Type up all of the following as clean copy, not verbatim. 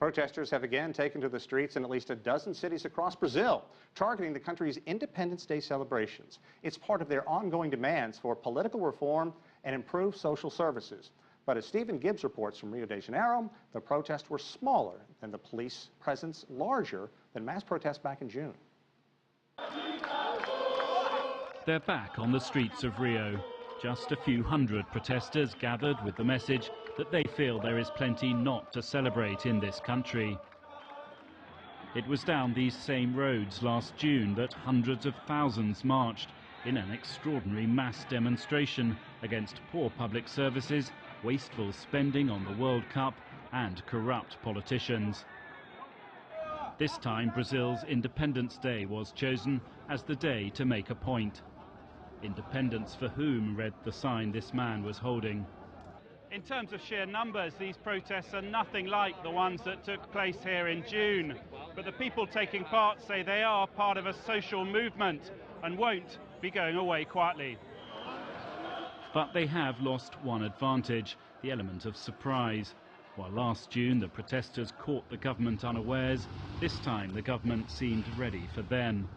Protesters have again taken to the streets in at least a dozen cities across Brazil, targeting the country's Independence Day celebrations. It's part of their ongoing demands for political reform and improved social services. But as Stephen Gibbs reports from Rio de Janeiro, the protests were smaller than the police presence, larger than mass protests back in June. They're back on the streets of Rio. Just a few hundred protesters gathered with the message that they feel there is plenty not to celebrate in this country. It was down these same roads last June that hundreds of thousands marched in an extraordinary mass demonstration against poor public services, wasteful spending on the World Cup and corrupt politicians. This time Brazil's Independence Day was chosen as the day to make a point. Independence for whom, read the sign this man was holding. In terms of sheer numbers, these protests are nothing like the ones that took place here in June. But the people taking part say they are part of a social movement and won't be going away quietly. But they have lost one advantage, the element of surprise. While last June the protesters caught the government unawares, this time the government seemed ready for them.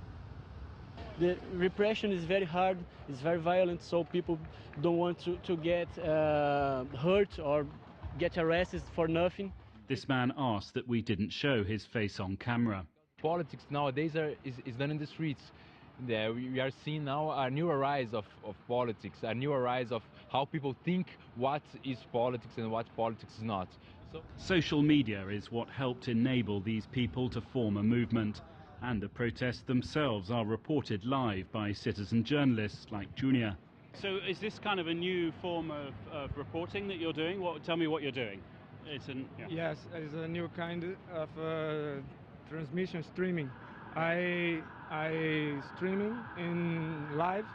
The repression is very hard, it's very violent, so people don't want to get hurt or get arrested for nothing. This man asked that we didn't show his face on camera. Politics nowadays is done in the streets. We are seeing now a new rise of politics, a new rise of how people think what is politics and what politics is not. Social media is what helped enable these people to form a movement. And the protests themselves are reported live by citizen journalists like Junior. So is this kind of a new form of reporting that you're doing? Tell me what you're doing. Yes, it's a new kind of transmission streaming. I streaming in live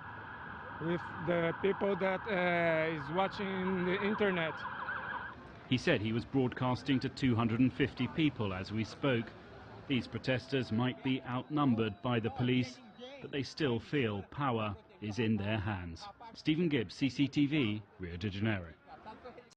with the people that is watching the internet. He said he was broadcasting to 250 people as we spoke. These protesters might be outnumbered by the police, but they still feel power is in their hands. Stephen Gibbs, CCTV, Rio de Janeiro.